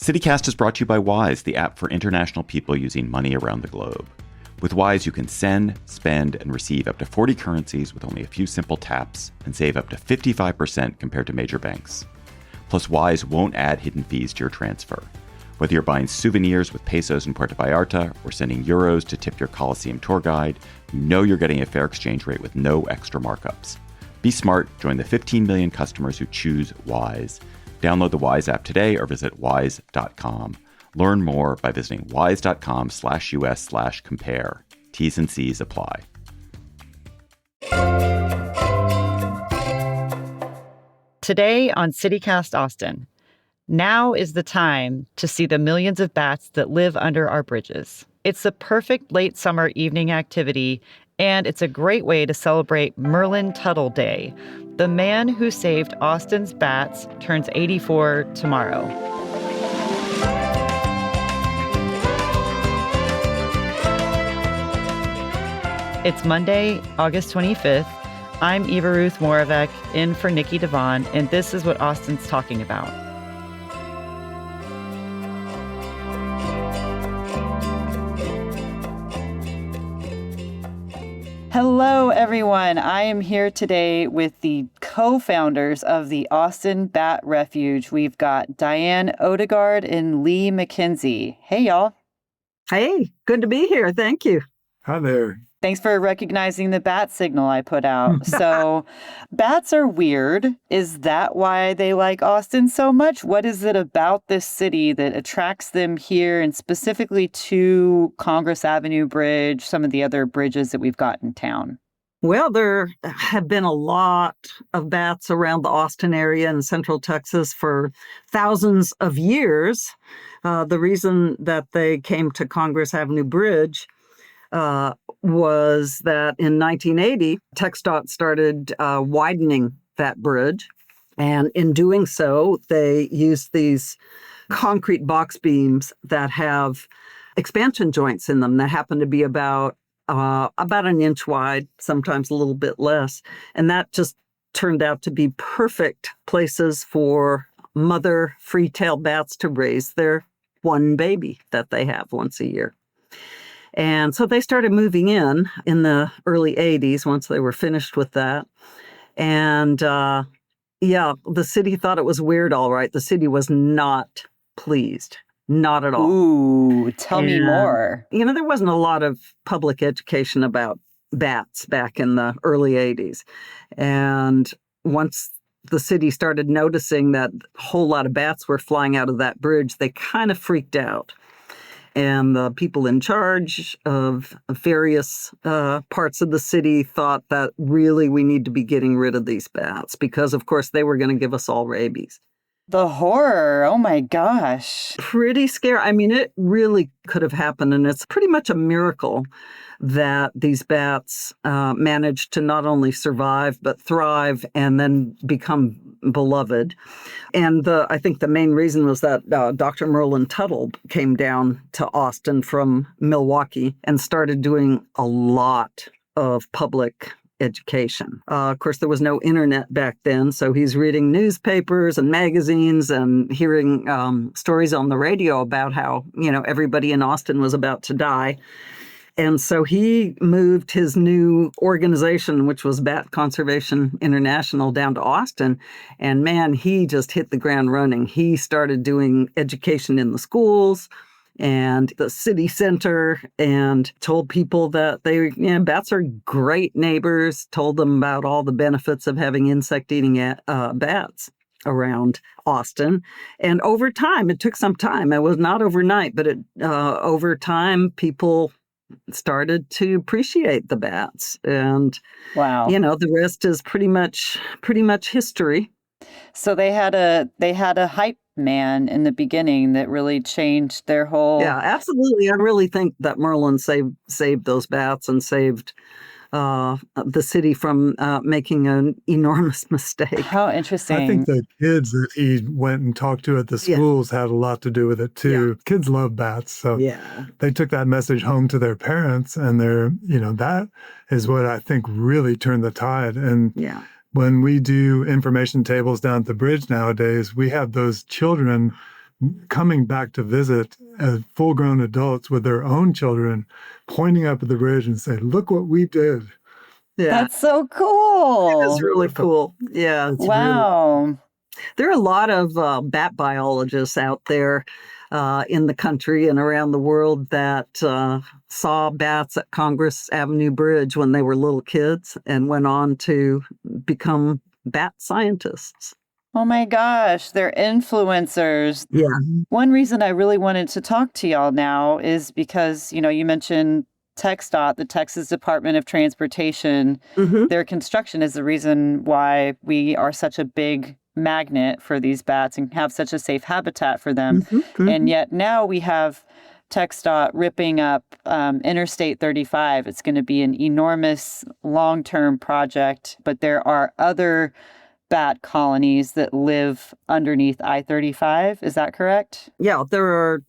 CityCast is brought to you by Wise, the app for international people using money around the globe. With Wise, you can send, spend, and receive up to 40 currencies with only a few simple taps and save up to 55% compared to major banks. Plus, Wise won't add hidden fees to your transfer. Whether you're buying souvenirs with pesos in Puerto Vallarta or sending euros to tip your Colosseum tour guide, you know you're getting a fair exchange rate with no extra markups. Be smart. Join the 15 million customers who choose Wise. Download the Wise app today or visit wise.com. Learn more by visiting wise.com/US/compare. T's and C's apply. Today on CityCast Austin, now is the time to see the millions of bats that live under our bridges. It's the perfect late summer evening activity, and it's a great way to celebrate Merlin Tuttle Day. The man who saved Austin's bats turns 84 tomorrow. It's Monday, August 25th. I'm Eva Ruth Moravec, in for Nikki Devon, and this is what Austin's talking about. Hello, everyone. I am here today with the co-founders of the Austin Bat Refuge. We've got Diane Odegaard and Lee McKenzie. Hey, y'all. Hey, good to be here. Thank you. Hi there. Thanks for recognizing the bat signal I put out. So, bats are weird. Is that why they like Austin so much? What is it about this city that attracts them here, and specifically to Congress Avenue Bridge, some of the other bridges that we've got in town? Well, there have been a lot of bats around the Austin area and Central Texas for thousands of years. The reason that they came to Congress Avenue Bridge was that in 1980, TxDOT started widening that bridge. And in doing so, they used these concrete box beams that have expansion joints in them that happen to be about an inch wide, sometimes a little bit less. And that just turned out to be perfect places for mother free-tailed bats to raise their one baby that they have once a year. And so they started moving in the early 80s once they were finished with that. And the city thought it was weird, all right. The city was not pleased. Not at all. Ooh, tell me more. There wasn't a lot of public education about bats back in the early 80s. And once the city started noticing that a whole lot of bats were flying out of that bridge, they kind of freaked out. And the people in charge of various parts of the city thought that really we need to be getting rid of these bats because, of course, they were going to give us all rabies. The horror. Oh, my gosh. Pretty scary. I mean, it really could have happened. And it's pretty much a miracle that these bats managed to not only survive, but thrive and then become beloved. And I think the main reason was that Dr. Merlin Tuttle came down to Austin from Milwaukee and started doing a lot of public education. Of course, there was no internet back then, so he's reading newspapers and magazines and hearing stories on the radio about how, everybody in Austin was about to die. And so he moved his new organization, which was Bat Conservation International, down to Austin. And man, he just hit the ground running. He started doing education in the schools and the city center and told people that bats are great neighbors, told them about all the benefits of having insect-eating bats around Austin. And over time, it took some time. It was not overnight, but over time, people started to appreciate the bats. And, wow, the rest is pretty much history. So they had a hype man in the beginning that really changed their whole... Yeah, absolutely. I really think that Merlin saved those bats and saved the city from making an enormous mistake. How interesting. I think the kids that he went and talked to at the schools had a lot to do with it too. Yeah. Kids love bats. So they took that message home to their parents, and that is what I think really turned the tide. And when we do information tables down at the bridge nowadays, we have those children coming back to visit as full-grown adults with their own children, pointing up at the bridge and saying, "Look what we did." Yeah. That's so cool. It is really cool. Yeah. Wow. There are a lot of bat biologists out there in the country and around the world that saw bats at Congress Avenue Bridge when they were little kids and went on to become bat scientists. Oh my gosh, they're influencers. Yeah. One reason I really wanted to talk to y'all now is because, you mentioned TxDOT, the Texas Department of Transportation. Mm-hmm. Their construction is the reason why we are such a big magnet for these bats and have such a safe habitat for them. Mm-hmm. And yet now we have TxDOT ripping up Interstate 35. It's going to be an enormous long-term project, but there are other bat colonies that live underneath I-35. Is that correct? Yeah, there are,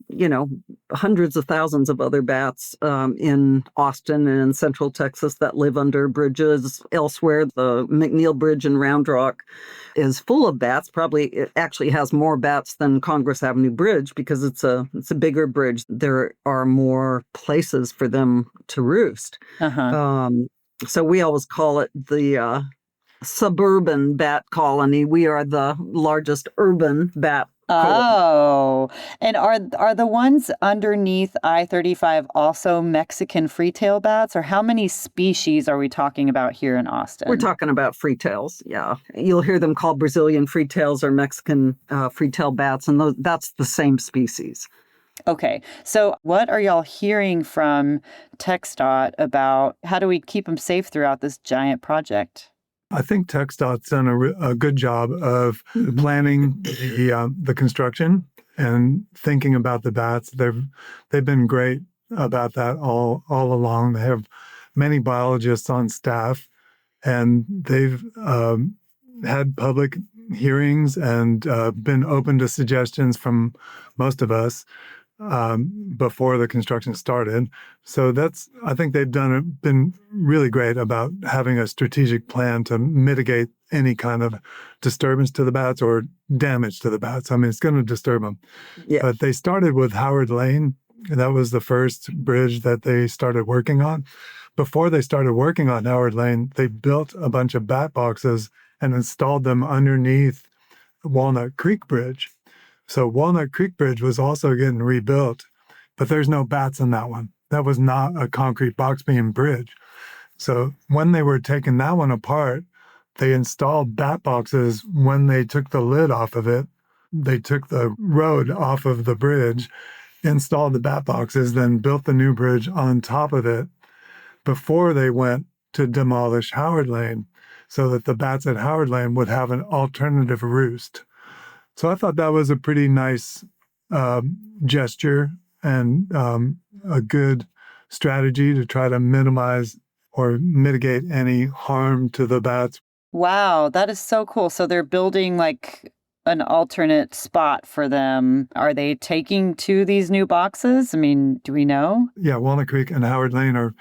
hundreds of thousands of other bats in Austin and in Central Texas that live under bridges. Elsewhere, the McNeil Bridge in Round Rock is full of bats. Probably it actually has more bats than Congress Avenue Bridge because it's a bigger bridge. There are more places for them to roost. Uh-huh. So we always call it the suburban bat colony. We are the largest urban bat colony. Oh, and are the ones underneath I-35 also Mexican freetail bats, or how many species are we talking about here in Austin? We're talking about freetails, yeah. You'll hear them called Brazilian freetails or Mexican freetail bats, and that's the same species. Okay, so what are y'all hearing from TxDOT about how do we keep them safe throughout this giant project? I think TxDOT's done a good job of planning the construction and thinking about the bats. They've been great about that all along. They have many biologists on staff, and they've had public hearings and been open to suggestions from most of us before the construction started. So I think they've been really great about having a strategic plan to mitigate any kind of disturbance to the bats or damage to the bats. I mean, it's going to disturb them. Yeah. But they started with Howard Lane. That was the first bridge that they started working on. Before they started working on Howard Lane, they built a bunch of bat boxes and installed them underneath Walnut Creek Bridge. So Walnut Creek Bridge was also getting rebuilt, but there's no bats in that one. That was not a concrete box beam bridge. So when they were taking that one apart, they installed bat boxes. When they took the lid off of it, they took the road off of the bridge, installed the bat boxes, then built the new bridge on top of it before they went to demolish Howard Lane so that the bats at Howard Lane would have an alternative roost. So I thought that was a pretty nice gesture and a good strategy to try to minimize or mitigate any harm to the bats. Wow, that is so cool. So they're building like an alternate spot for them. Are they taking to these new boxes? I mean, do we know? Yeah, Walnut Creek and Howard Lane are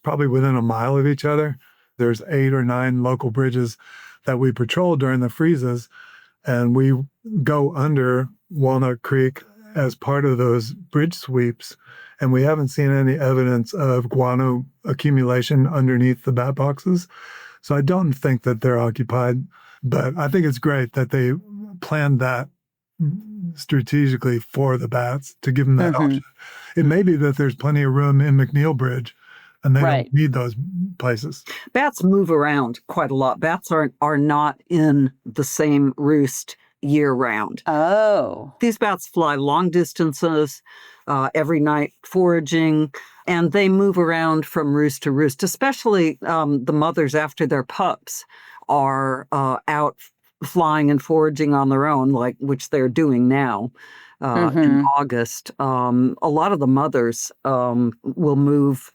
probably within a mile of each other. There's 8 or 9 local bridges that we patrol during the freezes, and we go under Walnut Creek as part of those bridge sweeps, and we haven't seen any evidence of guano accumulation underneath the bat boxes. So I don't think that they're occupied, but I think it's great that they planned that strategically for the bats to give them that option. It may be that there's plenty of room in McNeil Bridge, and they don't need those places. Bats move around quite a lot. Bats are not in the same roost year-round. Oh. These bats fly long distances every night foraging, and they move around from roost to roost, especially the mothers after their pups are out flying and foraging on their own, which they're doing now in August. A lot of the mothers will move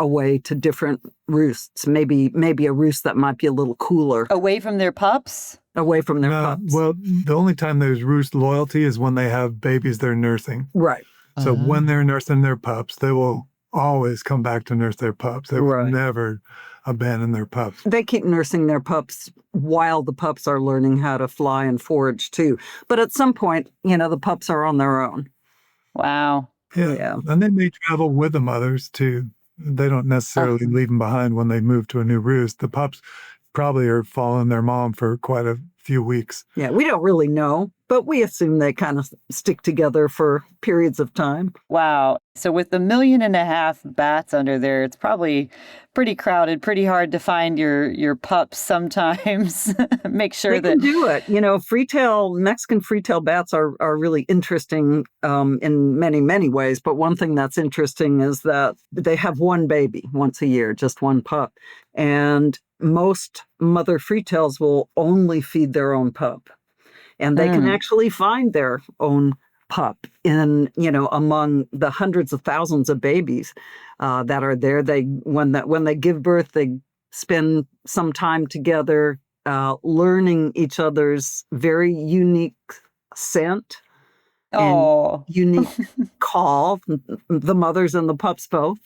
away to different roosts, maybe a roost that might be a little cooler. Away from their pups? Away from their pups. Well, the only time there's roost loyalty is when they have babies they're nursing. Right. So when they're nursing their pups, they will always come back to nurse their pups. They will never abandon their pups. They keep nursing their pups while the pups are learning how to fly and forage too. But at some point, the pups are on their own. Wow. Yeah. And they may travel with the mothers too. They don't necessarily leave them behind when they move to a new roost. The pups probably are following their mom for quite a few weeks. Yeah, we don't really know, but we assume they kind of stick together for periods of time. Wow. So with 1.5 million bats under there, it's probably pretty crowded, pretty hard to find your pups sometimes. Make sure they can do it. Mexican free-tail bats are really interesting in many, many ways. But one thing that's interesting is that they have one baby once a year, just one pup. And most mother free-tails will only feed their own pup. And they can actually find their own pup among the hundreds of thousands of babies that are there. When they give birth, they spend some time together learning each other's very unique scent and unique call, the mothers and the pups both.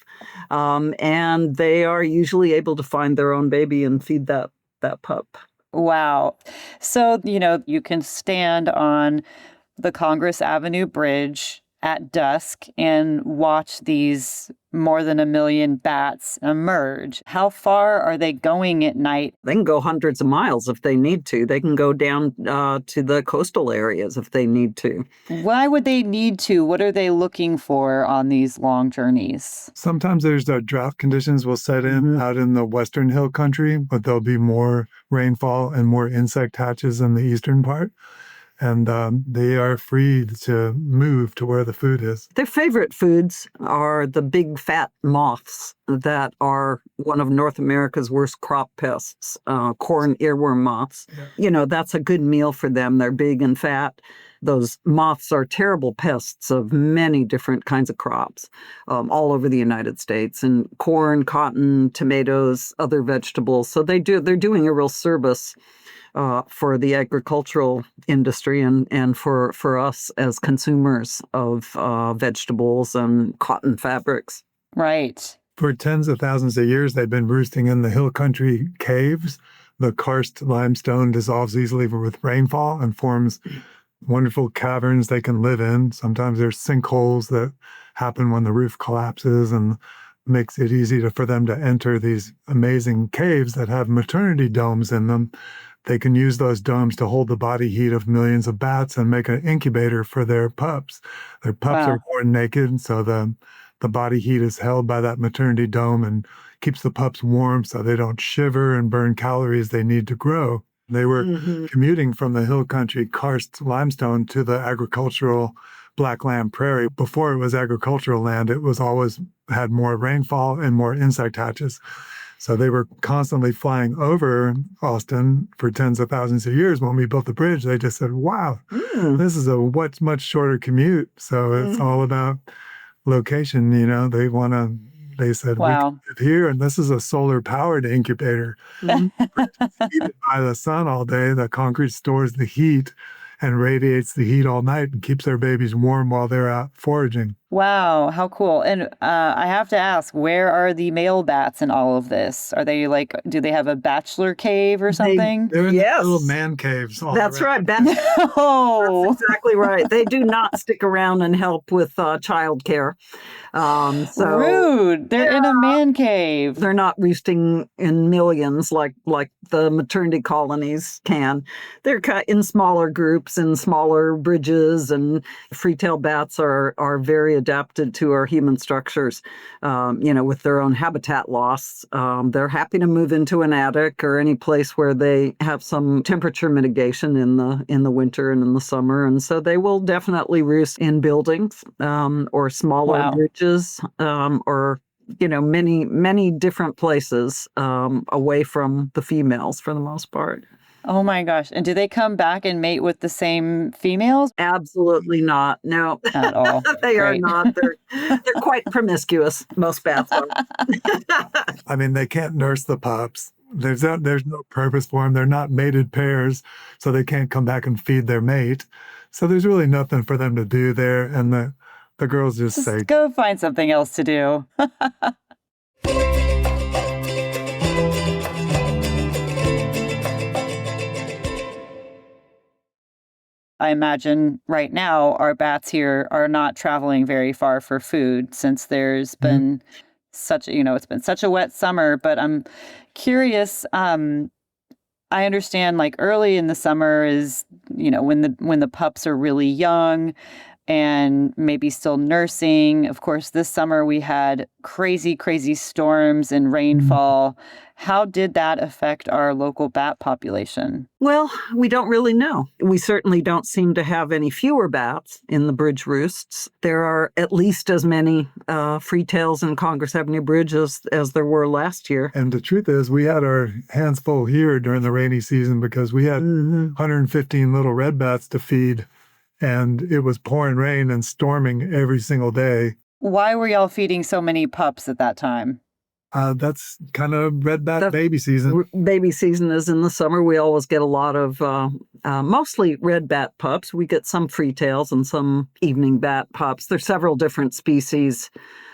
And they are usually able to find their own baby and feed that pup. Wow. So, you can stand on the Congress Avenue Bridge at dusk and watch these more than 1 million bats emerge. How far are they going at night? They can go hundreds of miles if they need to. They can go down to the coastal areas if they need to. Why would they need to? What are they looking for on these long journeys? Sometimes there's drought conditions will set in out in the western hill country, but there'll be more rainfall and more insect hatches in the eastern part. And they are free to move to where the food is. Their favorite foods are the big fat moths that are one of North America's worst crop pests, corn earworm moths. Yeah. That's a good meal for them. They're big and fat. Those moths are terrible pests of many different kinds of crops all over the United States, and corn, cotton, tomatoes, other vegetables. So they're doing a real service for the agricultural industry and for us as consumers of vegetables and cotton fabrics. Right. For tens of thousands of years, they've been roosting in the hill country caves. The karst limestone dissolves easily with rainfall and forms wonderful caverns they can live in. Sometimes there's sinkholes that happen when the roof collapses and makes it easy for them to enter these amazing caves that have maternity domes in them. They can use those domes to hold the body heat of millions of bats and make an incubator for their pups. Their pups are born naked, so the body heat is held by that maternity dome and keeps the pups warm so they don't shiver and burn calories they need to grow. They were commuting from the hill country karst limestone to the agricultural blackland prairie. Before it was agricultural land, it was always had more rainfall and more insect hatches. So they were constantly flying over Austin for tens of thousands of years. When we built the bridge, they just said, wow, this is a much shorter commute. So it's all about location. They said, we can live here, and this is a solar-powered incubator. Heated by the sun all day, the concrete stores the heat and radiates the heat all night and keeps their babies warm while they're out foraging. Wow, how cool. And I have to ask, where are the male bats in all of this? Are they do they have a bachelor cave or something? They're in little man caves. That's around. right. That's exactly right. They do not stick around and help with childcare. Rude. They're in a man cave. They're not roosting in millions like the maternity colonies can. They're in smaller groups, in smaller bridges, and free-tail bats are very adapted to our human structures, with their own habitat loss. They're happy to move into an attic or any place where they have some temperature mitigation in the winter and in the summer. And so they will definitely roost in buildings or smaller bridges or many, many different places away from the females for the most part. Oh my gosh. And do they come back and mate with the same females? Absolutely not. No. At all. They are not. They're quite promiscuous, most bats are. I mean, they can't nurse the pups. There's no purpose for them. They're not mated pairs, so they can't come back and feed their mate. So there's really nothing for them to do there. And the girls just say, go find something else to do. I imagine right now our bats here are not traveling very far for food since there's been it's been such a wet summer. But I'm curious, I understand like early in the summer is, when the pups are really young and maybe still nursing. Of course, this summer we had crazy, crazy storms and rainfall. How did that affect our local bat population? Well, we don't really know. We certainly don't seem to have any fewer bats in the bridge roosts. There are at least as many free-tails in Congress Avenue Bridge as there were last year. And the truth is, we had our hands full here during the rainy season because we had 115 little red bats to feed, and it was pouring rain and storming every single day. Why were y'all feeding so many pups at that time? That's kind of red bat baby season. Baby season is in the summer. We always get a lot of mostly red bat pups. We get some free-tails and some evening bat pups. There's several different species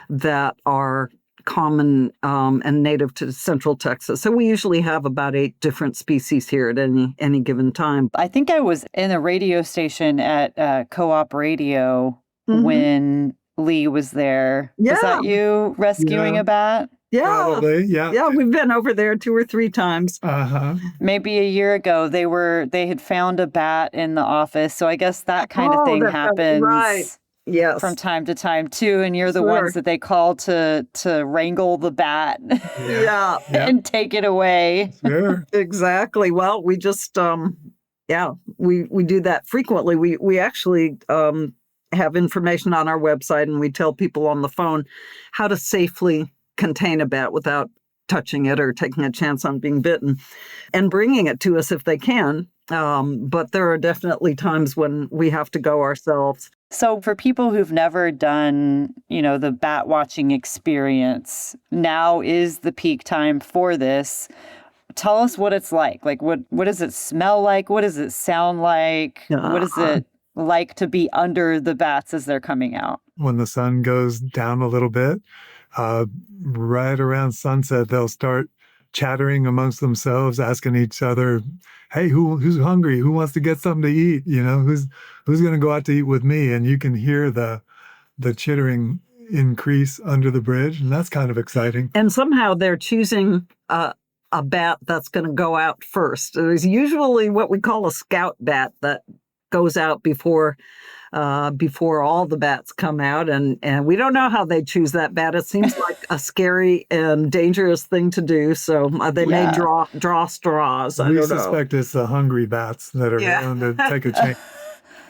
that are common and native to central Texas. So we usually have about 8 different species here at any given time. I think I was in a radio station at Co-op Radio when Lee was there. Yeah. Was that you rescuing a bat? Yeah. Probably, yeah. Yeah, we've been over there 2 or 3 times. Maybe a year ago they had found a bat in the office. So I guess that kind of thing happens Yes. from time to time too. And you're the ones that they call to wrangle the bat and take it away. Sure. Exactly. Well, we just we do that frequently. We actually have information on our website, and we tell people on the phone how to safely contain a bat without touching it or taking a chance on being bitten, and bringing it to us if they can. But there are definitely times when we have to go ourselves. So for people who've never done, the bat watching experience, now is the peak time for this. Tell us what it's like. Like, what does it smell like? What does it sound like? What is it like to be under the bats as they're coming out? When the sun goes down a little bit, right around sunset, they'll start chattering amongst themselves, asking each other, "Hey, who's hungry? Who wants to get something to eat? Who's going to go out to eat with me?" And you can hear the chittering increase under the bridge, and that's kind of exciting. And somehow they're choosing a bat that's going to go out first. There's usually what we call a scout bat that goes out before all the bats come out, and we don't know how they choose that bat. It seems like a scary and dangerous thing to do, so they may draw straws. We suspect it's the hungry bats that are going to take a chance.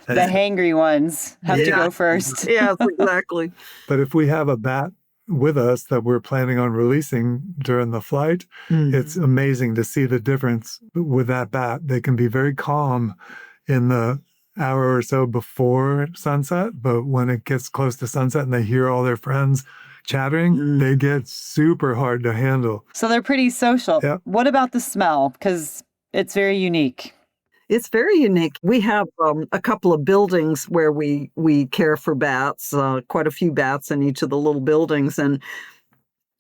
The hangry ones have to go first. Yes, exactly. But if we have a bat with us that we're planning on releasing during the flight, it's amazing to see the difference with that bat. They can be very calm in the hour or so before sunset, but when it gets close to sunset and they hear all their friends chattering, they get super hard to handle. So they're pretty social. Yeah. What about the smell? Because it's very unique. It's very unique. We have a couple of buildings where we care for bats, quite a few bats in each of the little buildings, and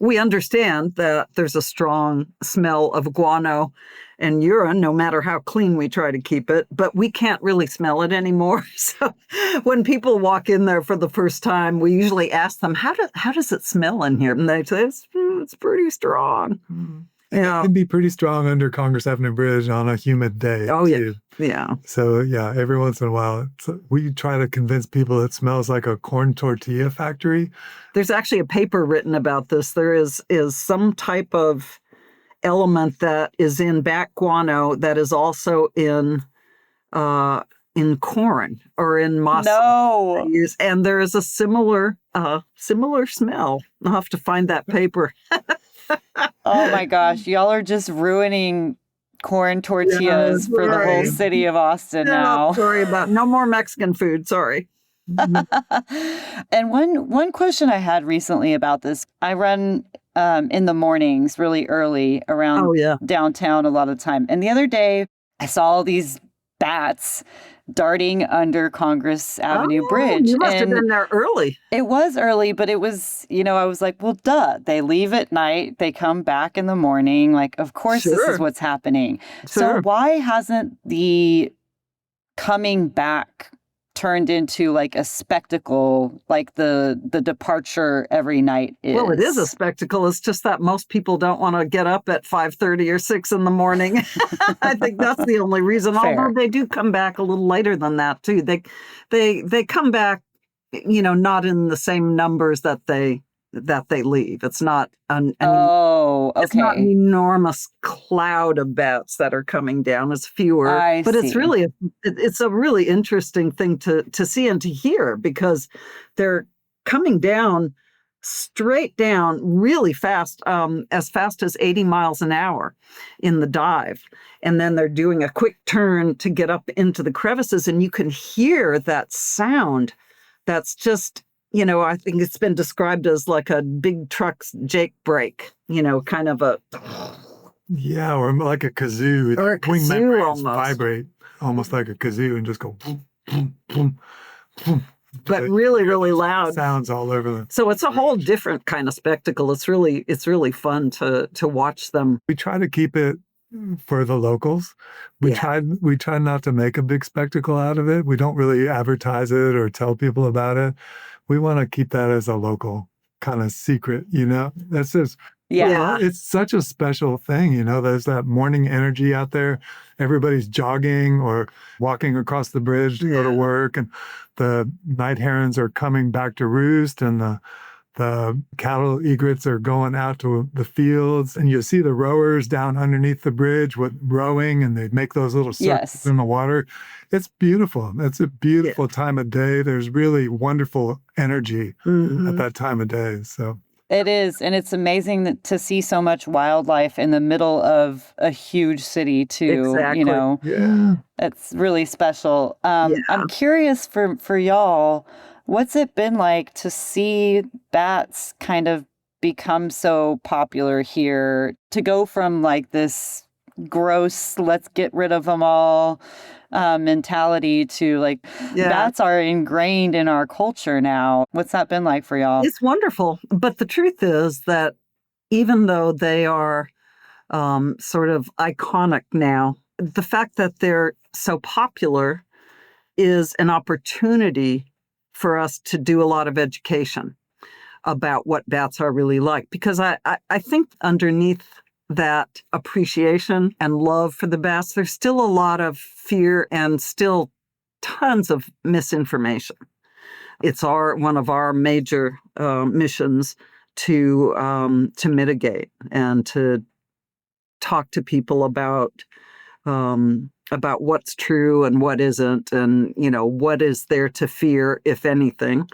we understand that there's a strong smell of guano and urine, no matter how clean we try to keep it, but we can't really smell it anymore. So when people walk in there for the first time, we usually ask them, how does it smell in here? And they say, it's pretty strong. Yeah. It can be pretty strong under Congress Avenue Bridge on a humid day. Oh, too. Yeah. So, every once in a while, we try to convince people it smells like a corn tortilla factory. There's actually a paper written about this. There is some type of element that is in bat guano that is also in corn or in moss. No. And there is a similar smell. I'll have to find that paper. Oh my gosh, y'all are just ruining corn tortillas for the whole city of Austin now. Sorry about no more Mexican food. Sorry. And one question I had recently about this, I run in the mornings really early around downtown a lot of the time. And the other day I saw all these bats darting under Congress Avenue Bridge. You must have been there early. It was early, but it was, I was like, well, duh. They leave at night. They come back in the morning. Like, of course, this is what's happening. So why hasn't the coming back turned into like a spectacle, like the departure every night is. Well, it is a spectacle. It's just that most people don't want to get up at 5:30 or 6 in the morning. I think that's the only reason. Fair. Although they do come back a little later than that too. They come back, not in the same numbers that they leave. It's not it's not an enormous cloud of bats that are coming down. It's fewer, but it's really it's a really interesting thing to see and to hear, because they're coming down straight down really fast, as fast as 80 miles an hour in the dive, and then they're doing a quick turn to get up into the crevices, and you can hear that sound. That's just, I think it's been described as like a big truck's Jake brake, kind of a... Yeah, or like a kazoo. Or a kazoo almost. Vibrate almost like a kazoo and just go boom, boom, boom, boom. But really, really loud. Sounds all over them. So it's a whole different kind of spectacle. It's really fun to watch them. We try to keep it for the locals. We try not to make a big spectacle out of it. We don't really advertise it or tell people about it. We want to keep that as a local kind of secret, That's just, it's such a special thing, There's that morning energy out there. Everybody's jogging or walking across the bridge to go to work, and the night herons are coming back to roost, and the cattle egrets are going out to the fields, and you see the rowers down underneath the bridge rowing, and they make those little circles in the water. It's beautiful. It's a beautiful time of day. There's really wonderful energy at that time of day. So it is, and it's amazing to see so much wildlife in the middle of a huge city too. Exactly. Yeah, it's really special. I'm curious for y'all. What's it been like to see bats kind of become so popular here, to go from like this gross, let's get rid of them all mentality to like bats are ingrained in our culture now? What's that been like for y'all? It's wonderful. But the truth is that even though they are sort of iconic now, the fact that they're so popular is an opportunity for us to do a lot of education about what bats are really like. Because I think underneath that appreciation and love for the bats, there's still a lot of fear and still tons of misinformation. It's one of our major missions to mitigate and to talk to people about what's true and what isn't, and what is there to fear, if anything.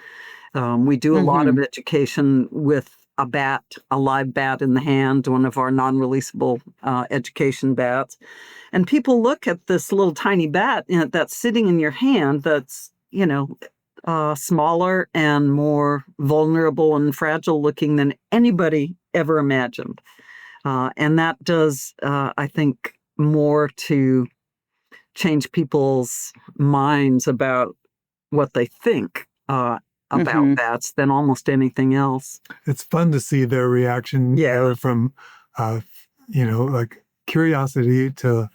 We do a lot of education with a live bat in the hand, one of our non-releasable education bats. And people look at this little tiny bat that's sitting in your hand that's, smaller and more vulnerable and fragile looking than anybody ever imagined. And that does, I think, more to change people's minds about what they think about bats than almost anything else. It's fun to see their reaction from, like curiosity to,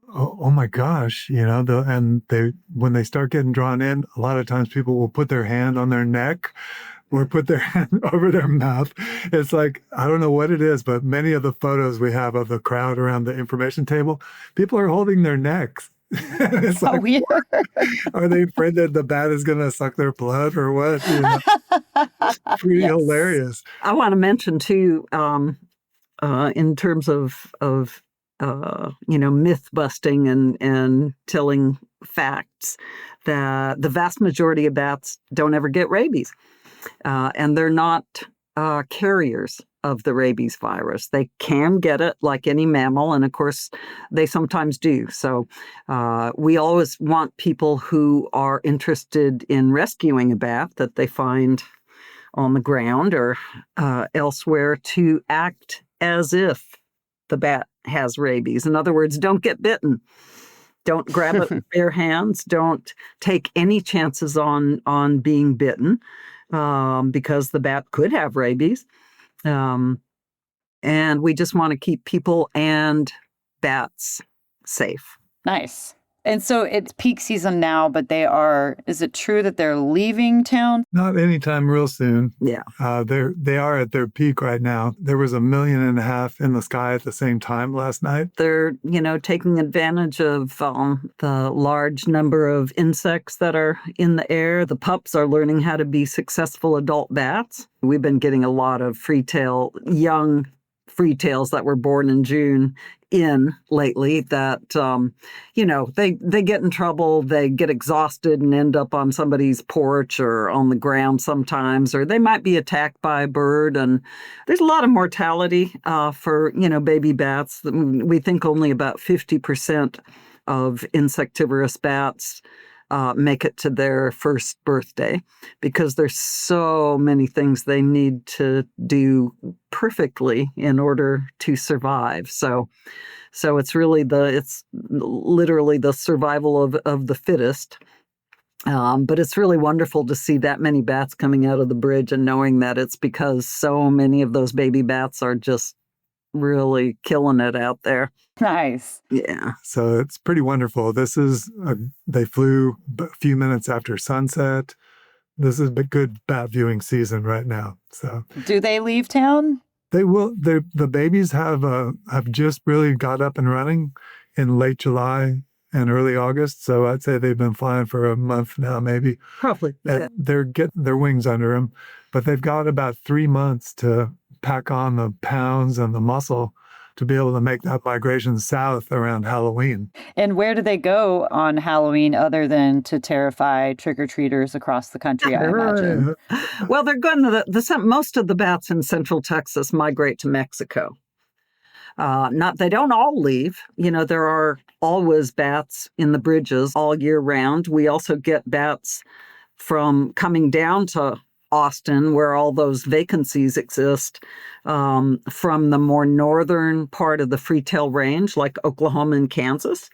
oh my gosh, when they start getting drawn in, a lot of times people will put their hand on their neck or put their hand over their mouth. It's like, I don't know what it is, but many of the photos we have of the crowd around the information table, people are holding their necks. It's like, weird. Are they afraid that the bat is going to suck their blood or what? Pretty hilarious. I want to mention too, in terms of myth busting and telling facts, that the vast majority of bats don't ever get rabies, and they're not carriers of the rabies virus. They can get it like any mammal, and of course they sometimes do. So we always want people who are interested in rescuing a bat that they find on the ground or elsewhere to act as if the bat has rabies. In other words, don't get bitten. Don't grab it with bare hands. Don't take any chances on being bitten, because the bat could have rabies. And we just want to keep people and bats safe. Nice. And so it's peak season now, but is it true that they're leaving town? Not anytime real soon. Yeah. They are at their peak right now. There was 1.5 million in the sky at the same time last night. They're, taking advantage of the large number of insects that are in the air. The pups are learning how to be successful adult bats. We've been getting a lot of young freetails that were born in June in lately that, they get in trouble, they get exhausted and end up on somebody's porch or on the ground sometimes, or they might be attacked by a bird. And there's a lot of mortality for, baby bats. We think only about 50% of insectivorous bats make it to their first birthday because there's so many things they need to do perfectly in order to survive. So it's literally the survival of the fittest. But it's really wonderful to see that many bats coming out of the bridge and knowing that it's because so many of those baby bats are just really killing it out there. Nice. Yeah. So it's pretty wonderful. They flew a few minutes after sunset. This is a good bat viewing season right now. So do they leave town? They will. The babies have just really got up and running in late July and early August. So I'd say they've been flying for a month now, maybe. Probably. Yeah. They're getting their wings under them, but they've got about 3 months to pack on the pounds and the muscle to be able to make that migration south around Halloween. And where do they go on Halloween other than to terrify trick-or-treaters across the country, I imagine? Well, they're going to most of the bats in Central Texas migrate to Mexico. They don't all leave. There are always bats in the bridges all year round. We also get bats from coming down to Austin, where all those vacancies exist, from the more northern part of the Freetail Range, like Oklahoma and Kansas.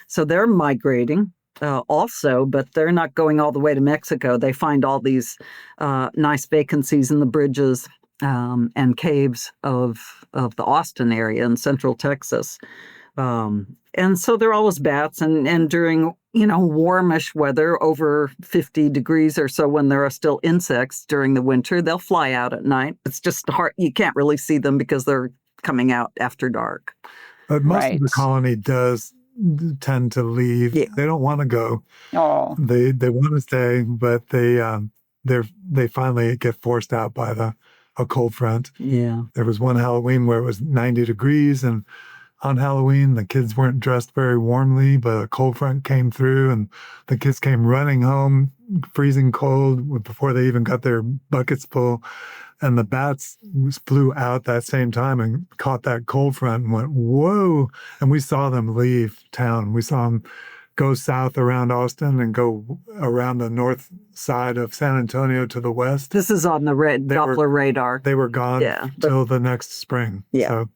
So they're migrating also, but they're not going all the way to Mexico. They find all these nice vacancies in the bridges and caves of the Austin area in Central Texas. And so there are always bats, and during warmish weather, over 50 degrees or so, when there are still insects during the winter, they'll fly out at night. It's just hard. You can't really see them because they're coming out after dark. But most of the colony does tend to leave. Yeah. They don't want to go. Oh. They want to stay, but they finally get forced out by a cold front. Yeah. There was one Halloween where it was 90 degrees, and on Halloween, the kids weren't dressed very warmly, but a cold front came through and the kids came running home, freezing cold before they even got their buckets full. And the bats flew out that same time and caught that cold front and went, whoa. And we saw them leave town. We saw them go south around Austin and go around the north side of San Antonio to the west. This is on the Doppler radar. They were gone till the next spring. Yeah. So,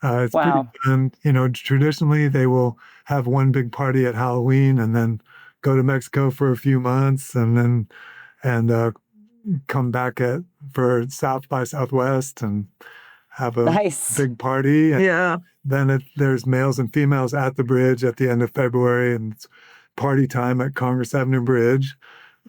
it's pretty fun. Traditionally they will have one big party at Halloween and then go to Mexico for a few months and come back for South by Southwest and have a big party. And then there's males and females at the bridge at the end of February, and it's party time at Congress Avenue Bridge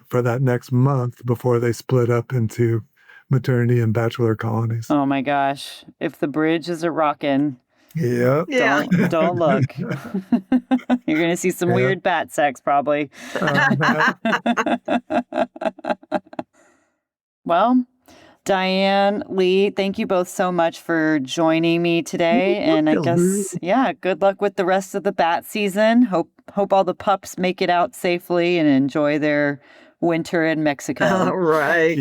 for that next month before they split up into maternity and bachelor colonies. Oh my gosh. If the bridge is a rockin', don't look. You're going to see some weird bat sex probably. Well, Diane, Lee, thank you both so much for joining me today. And I guess, good luck with the rest of the bat season. Hope all the pups make it out safely and enjoy their winter in Mexico. Right.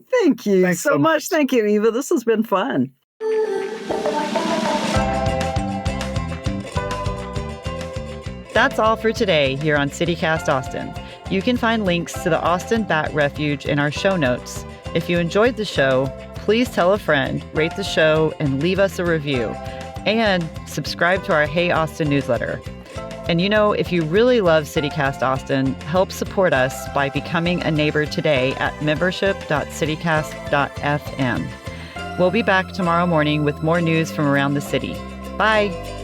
Thank you. Thanks so much. Thank you, Eva. This has been fun. That's all for today here on CityCast Austin. You can find links to the Austin Bat Refuge in our show notes. If you enjoyed the show, please tell a friend, rate the show, and leave us a review. And subscribe to our Hey Austin newsletter. And if you really love CityCast Austin, help support us by becoming a neighbor today at membership.citycast.fm. We'll be back tomorrow morning with more news from around the city. Bye.